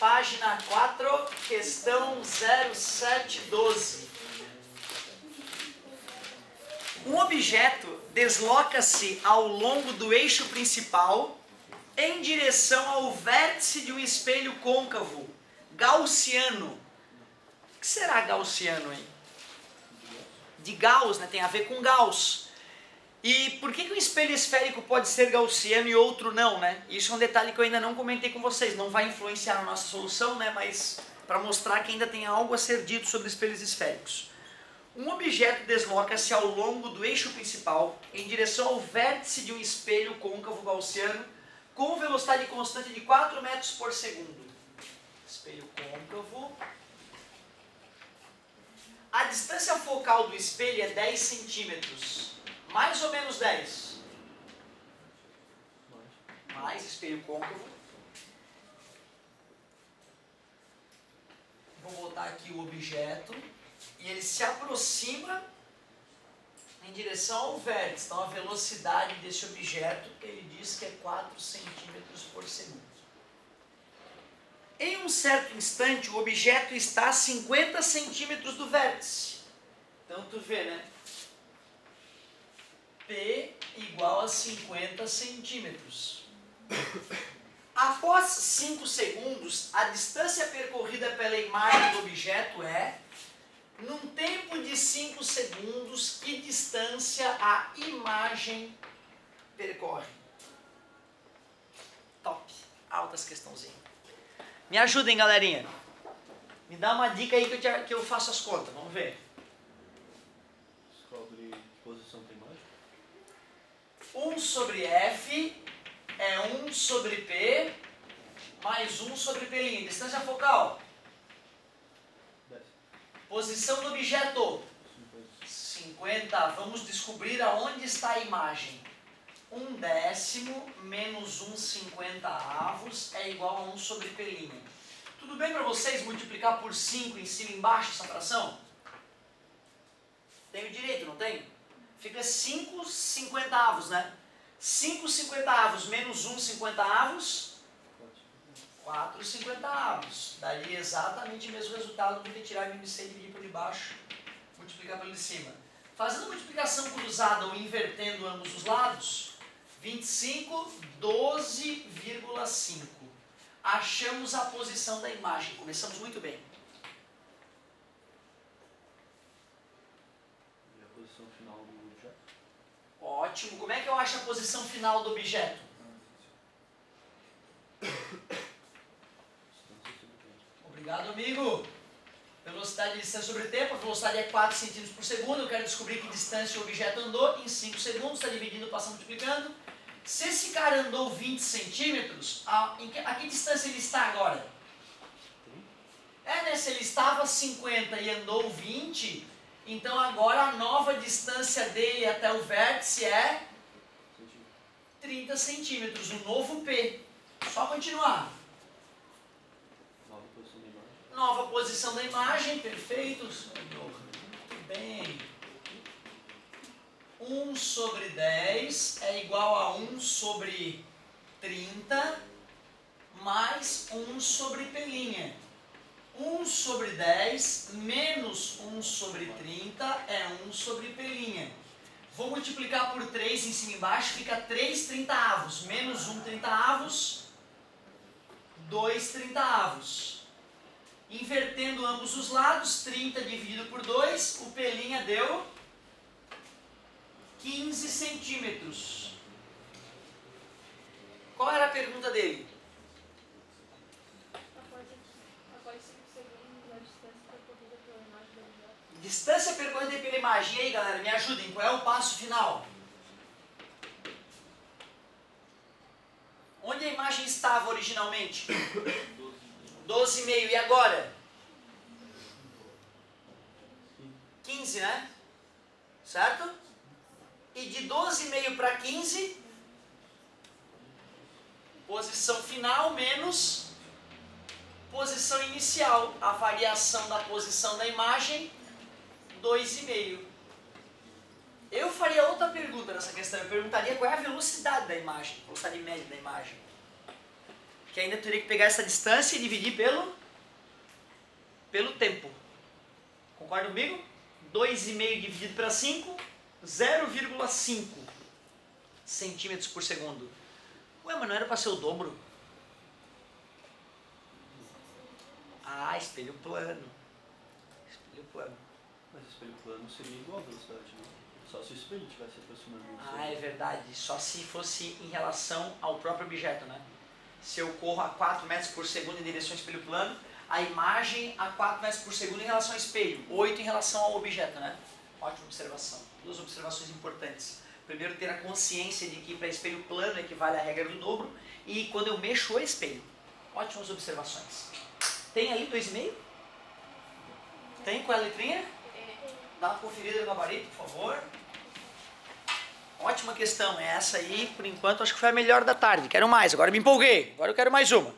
página 4, questão 0712. Um objeto desloca-se ao longo do eixo principal em direção ao vértice de um espelho côncavo gaussiano. O que será gaussiano, hein? De Gauss, né? Tem a ver com Gauss. E por que um espelho esférico pode ser gaussiano e outro não, né? Isso é um detalhe que eu ainda não comentei com vocês. Não vai influenciar na nossa solução, né? Mas para mostrar que ainda tem algo a ser dito sobre espelhos esféricos. Um objeto desloca-se ao longo do eixo principal em direção ao vértice de um espelho côncavo gaussiano com velocidade constante de 4 metros por segundo. Espelho côncavo. A distância focal do espelho é 10 centímetros. Mais ou menos 10. Mais espelho côncavo. Vou botar aqui o objeto. E ele se aproxima em direção ao vértice. Então a velocidade desse objeto, ele diz que é 4 centímetros por segundo. Em um certo instante, o objeto está a 50 centímetros do vértice. Então tu vê, né? P igual a 50 centímetros. Após 5 segundos, a distância percorrida pela imagem do objeto é, num tempo de 5 segundos, que distância a imagem percorre? Top. Altas questãozinhas. Me ajudem, galerinha. Me dá uma dica aí que eu faço as contas. Vamos ver. Descobre posição da imagem. 1 sobre F é 1 sobre P mais 1 sobre P'. Distância focal. 10. Posição do objeto. 50. Vamos descobrir aonde está a imagem. 1/10 menos 1/50 é igual a 1 sobre P'. Tudo bem para vocês multiplicar por 5 em cima e embaixo essa fração? Tenho direito, não tenho? Fica 5/50, né? 5/50 menos 1/50, 4/50. Daria exatamente o mesmo resultado do que tirar MMC e dividir por debaixo, multiplicar pelo de cima. Fazendo multiplicação cruzada ou invertendo ambos os lados, 25, 12,5. Achamos a posição da imagem. Começamos muito bem. E a posição final do objeto? Ótimo. Como é que eu acho a posição final do objeto? Obrigado, amigo. Velocidade de distância sobre tempo. A velocidade é 4 centímetros por segundo. Eu quero descobrir que distância o objeto andou em 5 segundos. Está dividindo, passa multiplicando. Se esse cara andou 20 centímetros, a que distância ele está agora? Né? Se ele estava 50 e andou 20, então agora a nova distância dele até o vértice é 30 centímetros, o novo P. Só continuar. Nova posição da imagem. Nova posição da imagem, perfeito, senhor. Muito bem. 1 sobre 10 é igual a 1 sobre 30 mais 1 sobre P'. 1 sobre 10 menos 1 sobre 30 é 1 sobre P'. Vou multiplicar por 3 em cima e embaixo, fica 3/30. Menos 1/30, 2/30. Invertendo ambos os lados, 30 dividido por 2, o P' deu 15 centímetros. Qual era a pergunta dele? Após 5 segundos, a distância percorrida pela imagem do objeto. Distância percorrida pela imagem. E aí, galera, me ajudem. Qual é o passo final? Onde a imagem estava originalmente? 12,5. E agora? 15, né? Certo? E de 12,5 para 15, posição final menos posição inicial. A variação da posição da imagem, 2,5. Eu faria outra pergunta nessa questão. Eu perguntaria qual é a velocidade da imagem, velocidade média da imagem. Que ainda teria que pegar essa distância e dividir pelo tempo. Concorda comigo? 2,5 dividido para 5, 0,5 centímetros por segundo. Ué, mas não era para ser o dobro? Ah, espelho plano. Espelho plano. Mas o espelho plano seria igual a velocidade, né? Só se o espelho estivesse aproximando. Ah, é verdade. Só se fosse em relação ao próprio objeto, né? Se eu corro a 4 metros por segundo em direção ao espelho plano, a imagem a 4 metros por segundo em relação ao espelho, 8 em relação ao objeto, né? Ótima observação. Duas observações importantes. Primeiro, ter a consciência de que para espelho plano equivale à regra do dobro, e quando eu mexo o espelho. Ótimas observações. Tem ali 2,5? Tem com a letrinha? Dá uma conferida no gabarito, por favor. Ótima questão. Essa aí, por enquanto, acho que foi a melhor da tarde. Quero mais, agora me empolguei. Agora eu quero mais uma.